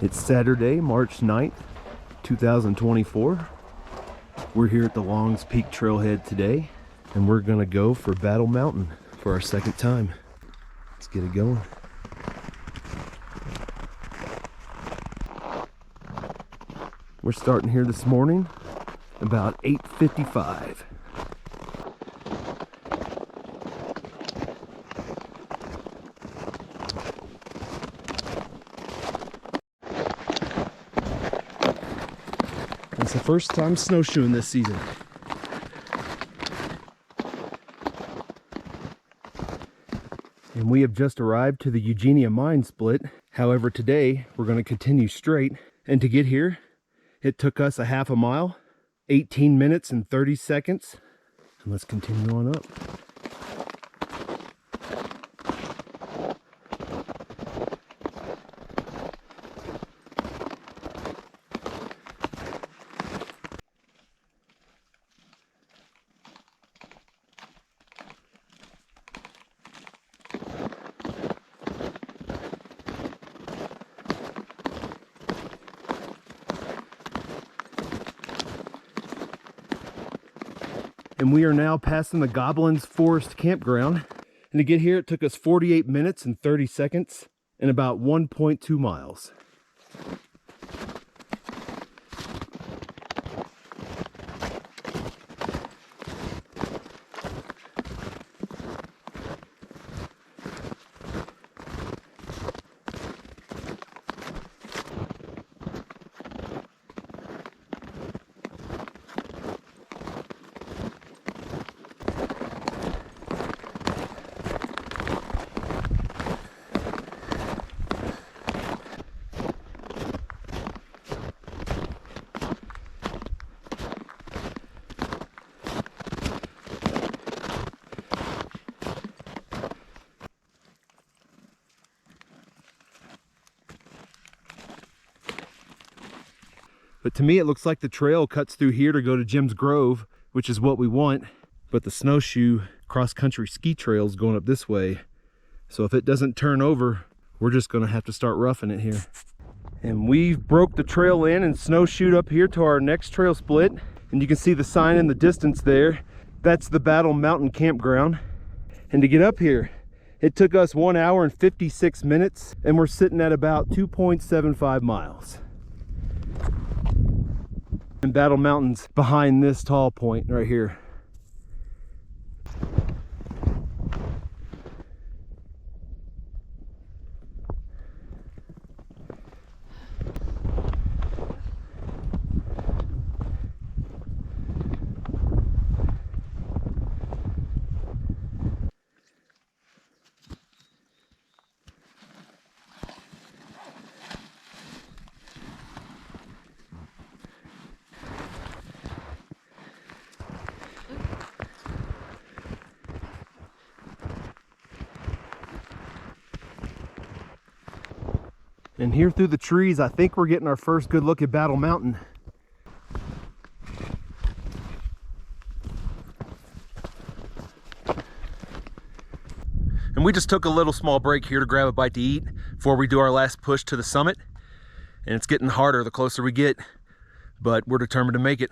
It's Saturday, March 9th, 2024. We're here at the Longs Peak Trailhead today, and we're gonna go for Battle Mountain for our second time. Let's get it going. We're starting here this morning about 8:55. It's the first time snowshoeing this season. And we have just arrived to the Eugenia Mine Split. However, today we're going to continue straight. And to get here, it took us a half a mile, 18 minutes and 30 seconds. And let's continue on up. And we are now passing the Goblins Forest Campground. And to get here, it took us 48 minutes and 30 seconds and about 1.2 miles. But to me, it looks like the trail cuts through here to go to Jim's Grove, which is what we want. But the snowshoe cross-country ski trail is going up this way. So if it doesn't turn over, we're just gonna have to start roughing it here. And we've broke the trail in and snowshoed up here to our next trail split. And you can see the sign in the distance there. That's the Battle Mountain Campground. And to get up here, it took us 1 hour and 56 minutes, and we're sitting at about 2.75 miles. And Battle Mountain's behind this tall point right here. And here through the trees, I think we're getting our first good look at Battle Mountain. And we just took a little small break here to grab a bite to eat before we do our last push to the summit. And it's getting harder the closer we get, but we're determined to make it.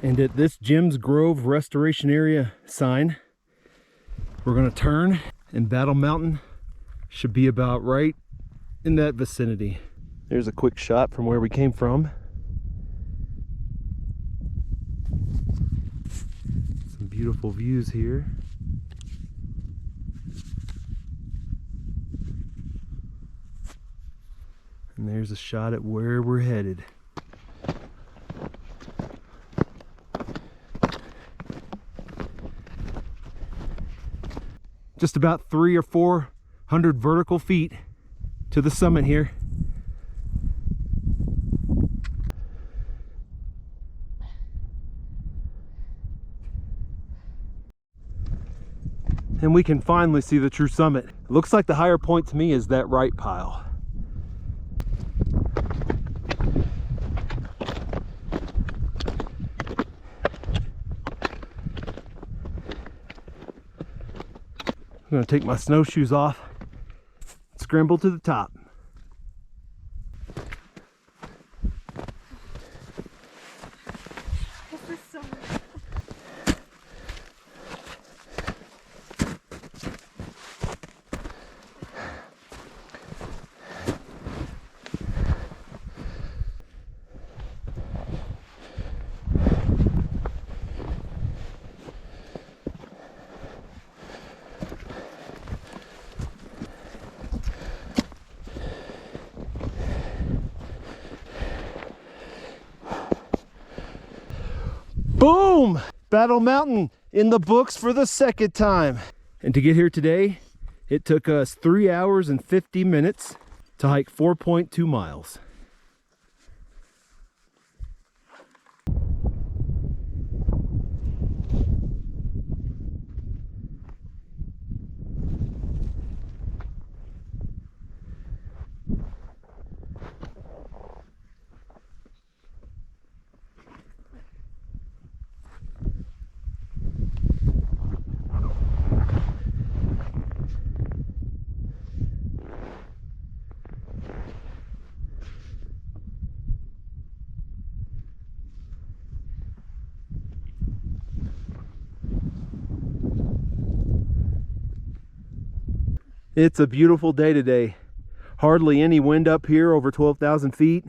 And at this Jim's Grove Restoration Area sign, we're gonna turn, and Battle Mountain should be about right in that vicinity. There's a quick shot from where we came from. Some beautiful views here. And there's a shot at where we're headed. Just about 300 or 400 vertical feet to the summit here. And we can finally see the true summit. It looks like the higher point to me is that right pile. I'm gonna take my snowshoes off, scramble to the top. This is so Boom! Battle Mountain in the books for the second time. And to get here today, it took us 3 hours and 50 minutes to hike 4.2 miles. It's a beautiful day today. Hardly any wind up here over 12,000 feet.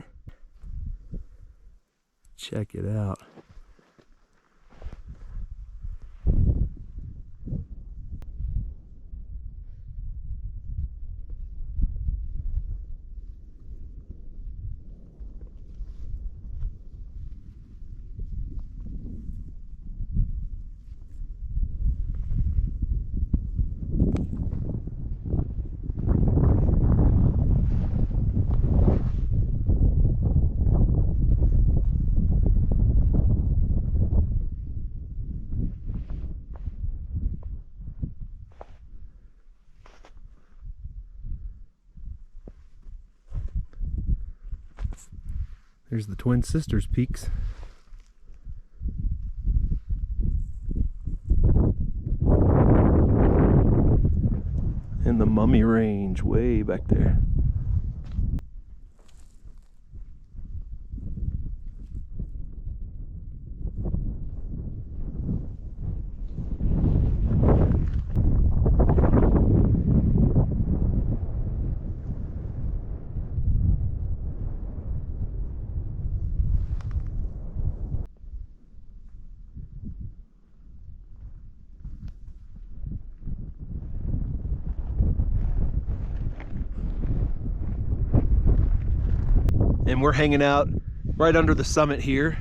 Check it out. There's the Twin Sisters peaks. And the Mummy Range way back there. And we're hanging out right under the summit here,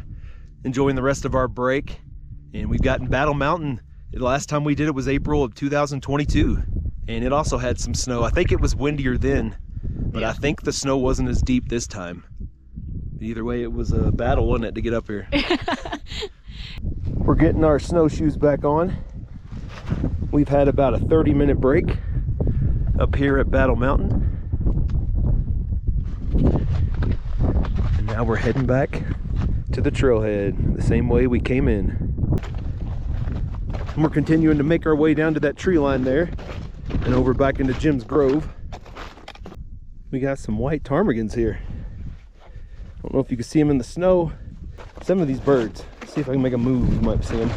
enjoying the rest of our break. And we've gotten Battle Mountain. The last time we did it was April of 2022, and it also had some snow. I think it was windier then, but I think the snow wasn't as deep this time. Either way, it was a battle, wasn't it, to get up here? We're getting our snowshoes back on. We've had about a 30-minute break up here at Battle Mountain. And now we're heading back to the trailhead the same way we came in. And we're continuing to make our way down to that tree line there and over back into Jim's Grove. We got some white ptarmigans here. I don't know if you can see them in the snow. Some of these birds. Let's see if I can make a move. You might see them.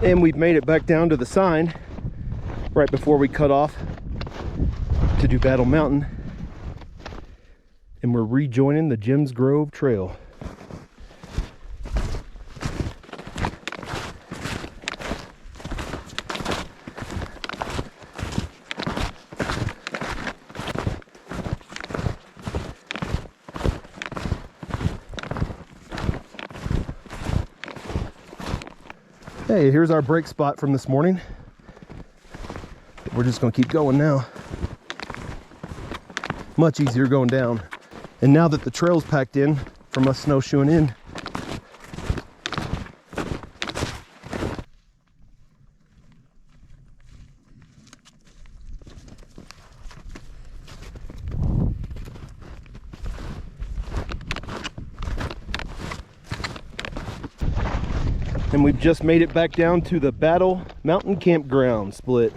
And we've made it back down to the sign right before we cut off to do Battle Mountain. And we're rejoining the Jim's Grove Trail. Hey, here's our break spot from this morning. We're just gonna keep going now. Much easier going down. And now that the trail's packed in from us snowshoeing in, and we've just made it back down to the Battle Mountain Campground split.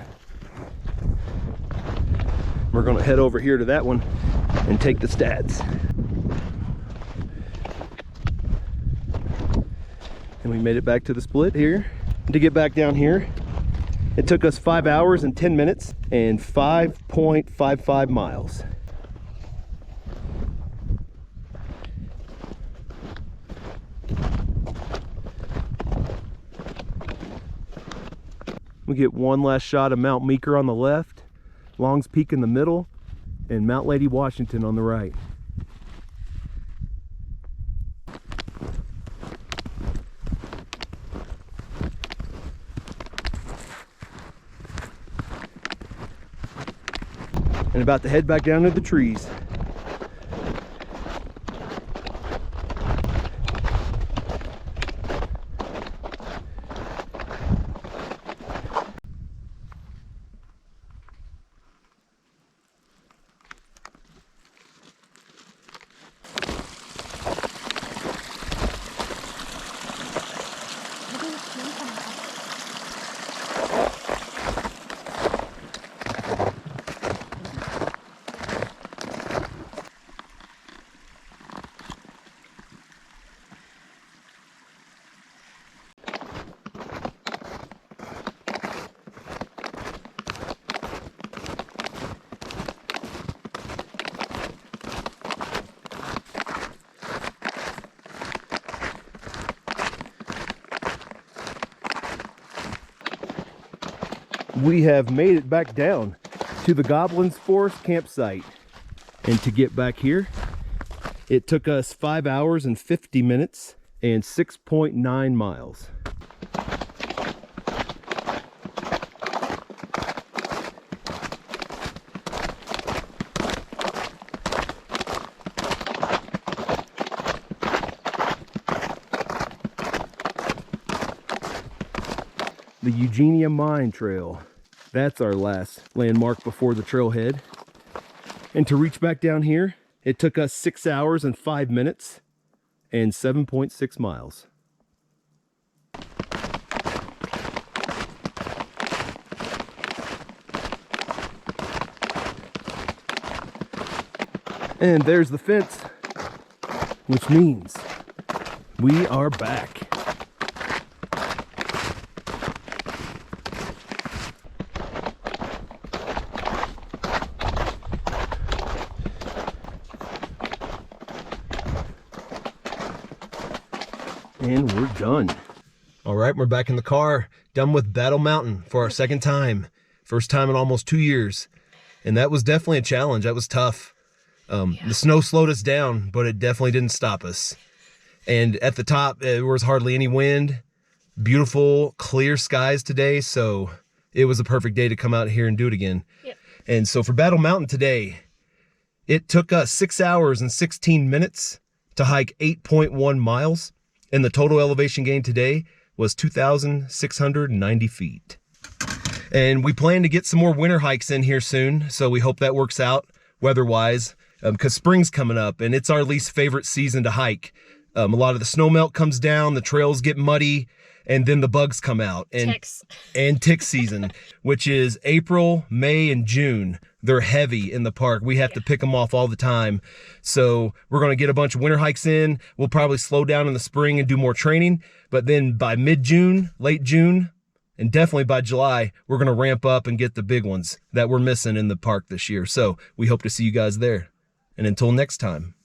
We're gonna head over here to that one and take the stats. And we made it back to the split here. To get back down here, it took us 5 hours and 10 minutes and 5.55 miles. We get one last shot of Mount Meeker on the left, Long's Peak in the middle, and Mount Lady Washington on the right. And about to head back down to the trees. We have made it back down to the Goblins Forest campsite. And to get back here, it took us 5 hours and 50 minutes and 6.9 miles. The Eugenia Mine Trail. That's our last landmark before the trailhead. And to reach back down here, it took us 6 hours and 5 minutes and 7.6 miles. And there's the fence, which means we are back. And we're done. All right, we're back in the car, done with Battle Mountain for our second time. First time in almost 2 years. And that was definitely a challenge. That was tough. The snow slowed us down, but it definitely didn't stop us. And at the top, there was hardly any wind. Beautiful, clear skies today, so it was a perfect day to come out here and do it again. Yep. And so for Battle Mountain today, it took us 6 hours and 16 minutes to hike 8.1 miles. And the total elevation gain today was 2,690 feet. And we plan to get some more winter hikes in here soon, so we hope that works out weather-wise, because spring's coming up, and it's our least favorite season to hike. A lot of the snow melt comes down, the trails get muddy, and then the bugs come out. And tick season, which is April, May, and June. They're heavy in the park. We have to pick them off all the time. So we're going to get a bunch of winter hikes in. We'll probably slow down in the spring and do more training. But then by mid-June, late June, and definitely by July, we're going to ramp up and get the big ones that we're missing in the park this year. So we hope to see you guys there. And until next time.